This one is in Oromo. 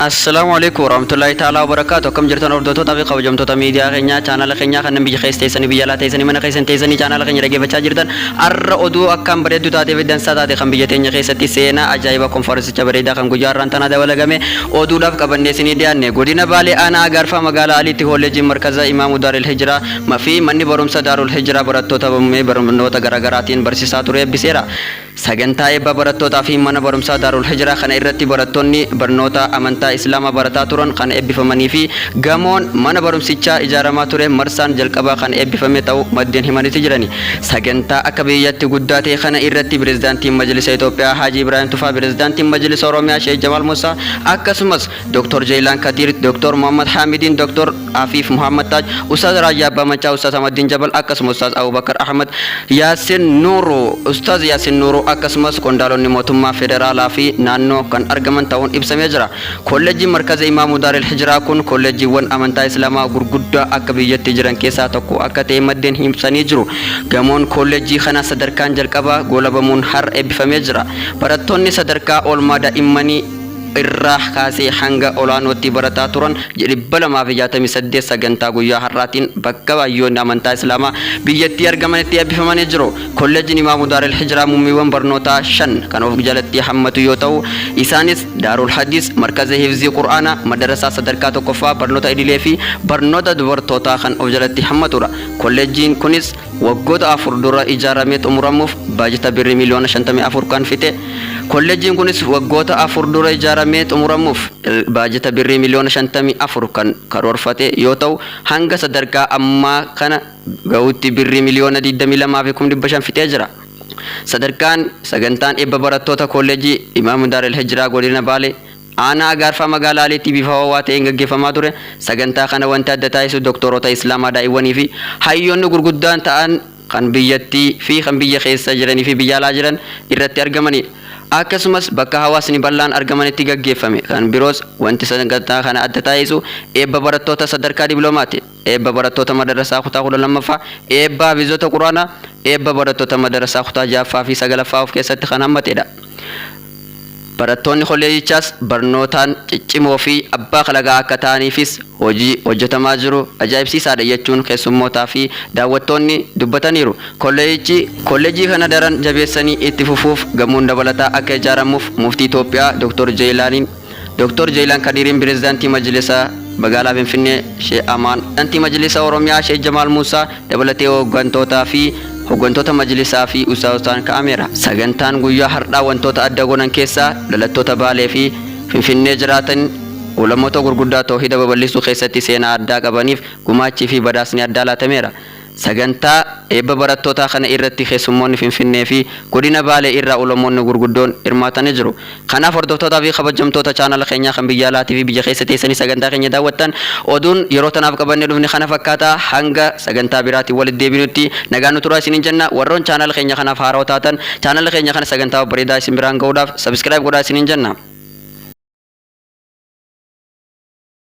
Assalamualaikum warahmatullahi taala wabarakatuh. Kam jirtan hordoftoota fi kabajamtoota miidiyaa keenya chaanala keenya kan biyya keessa teessanii biyya alaa teessanii mana keessa teessanii chaanala keenya dhaggeeffachaa jirtan har'a oduu akkaan bareeddu taatee fi dansaa taate kan biyya teenya keessatti seenaa ajaa'iba konferensicha bareedaa kan guyyaa har'aan tana dabalagame oduudhaaf qabannee isinii dhiyaanne godina Baalee aanaa Agaarfaa magaalaa Aliitti kolleejjiin markaza Imaamu Daarul Hijiraa fi manni barumsa Daarul Hijiraa barattoota barnoota garaagaraatiin barsiisaa ture eebbiseera. Sagantaa eebba barattootaa fi mana barumsaa Daarul Hijiraa kana irratti barattoonni barnoota amantaa islaamaa barataa turan kan eebbifamanii fi gamoon mana barumsichaa ijaaramaa ture marsaan jalqabaa kan eebbifame ta'uu maddeen himanitti jirani. Sagantaa akka biyyatti guddaa ta'e kana irratti pirezidaantiin Majlisa Itoophiyaa Haaji Ibrahim Tufaa, pirezidaantiin Majlisa Oromiyaa Sheekh Jamaal Musaa akkasumas Dr. Jaylaan Kadir, Dr. Muhammad Hamidin, Dr. Afif Muhammad Taj, Ustaz Raja Abba Machaa, Ustaz Ahmadin Jabal akkasumas Ustaz Abubakar Ahmad, Yaasin Nuuru, Ustaz Yaasin Nuuru akkasumas qondaalonni mootummaa federaalaa fi naannoo kan argaman ta'uun ibsamee jira. Kolleejjiin markaza Imaamu Daarul Hijiraa kun kolleejjiiwwan amantaa islaamaa gurguddaa akka biyyatti jiran keessaa tokko akka ta'e maddeen himsanii jiru. Gamoon kolleejjii kana sadarkaan jalqabaa goolabamuun har'a eebbifamee jira. Barattoonni sadarkaa oolmaa daa'immanii irraa kaasee hanga olaanootti barataa turan 268 sagantaa guyyaa har'aatiin bakka baay'oonni amantaa islaamaa biyyattii argamanitti eebbifamanii jiru. Kolleejjiin Imaamu Daarul Hijiraa muummiiwwan barnootaa 5 kan of jalatti hammatu yoo ta'u isaanis Daarul Hadiis, markaza hifzii Qur'aanaa, madarasaa sadarkaa tokkoffaa, barnoota idilee fi barnoota dubartootaa kan of jalatti hammatudha. Kolleejjiin kunis waggoota 4 dura ijaaramee xumuramuuf baajata birrii miliyoona 54 kan fixe. Kolleejjiin kunis waggoota 4 dura ijaaramee xumuramuuf baajata birrii miliyoona 54 kan karoorfate yoo ta'u hanga sadarkaa ammaa kana gahuutti birrii miliyoona 22,500 fixee jira. Sagantaan eebba barattoota kolleejjii Imaamu Daarul Hijiraa godina Baalee aanaa Agaarfaa magaalaa Aliitti bifa ho'aa ta'een gaggeeffamaa ture. Sagantaa kana wanti adda taasisu doktoroota islaamaa daa'iwwanii fi hayyoonni gurguddaan ta'an kan biyyattii fi kan biyya keessa jiranii fi biyya alaa jiran irratti argamani. Akkasumas bakka hawaasni bal'aan argamanitti gaggeeffame kan biroos wanti sagantaa kana adda taasisu eebba barattoota sadarkaa diploomaati, eebba barattoota madarasaa kutaa 12ffaa, eebba hafizota quraanaa, eebba barattoota madarasaa kutaa 6ffaa fi 9ffaa of keessatti kan hammatedha. Barattoonni kolleejichaas barnootaan ciccimoo fi abbaa kalagaa akka ta'aniifis hojii hojjetamaa jiru ajaa'ibsiisaadha jechuun keessummootaa fi daawwattoonni dubbataniiru. Kolleejjii kana daran jabeessanii itti fufuuf gamoon dabalataa akka ijaaramuuf muftii Itoophiyaa Dr. Jaylaan Kadiriin, pirezidaantii Majlisa magaalaa Finfinnee Sheekh Amaan, pirezidaantii Majlisa Oromiyaa Sheekh Jamaal Musaa dabalatee hooggantoota majlisaa fi ustaazotaan ka'ameera. Sagantaan guyyaa har'aa wantoota adda godhan keessaa dhalattoota Baalee fi Finfinnee jiraatan ulamoota gurguddaa tauhiida babal'isuu keessatti seenaa addaa qabaniif gumaachii fi badhaasni addaa laatameera. Sagantaa eebba barattootaa kana irratti keessummoonni Finfinnee fi godina Baalee irraa ulamoonni gurguddoon hirmaatanii jiru. Kanaaf hordoftootaa fi kabajamtoota chaanala keenyaa kan biyya alaatii fi biyya keessa teessanii sagantaa keenya daawwattan oduun yeroo tanaaf qabannee dhufne kana fakkaata. Hanga sagantaa biraatiin walitti deebinutti nagaan nu turaa isiniin jenna. Warroon chaanala keenya kanaaf haaraa taatan chaanala keenya kana sagantaa bareedaa isin biraan ga'uudhaaf subscribe godhaa isiniin jenna.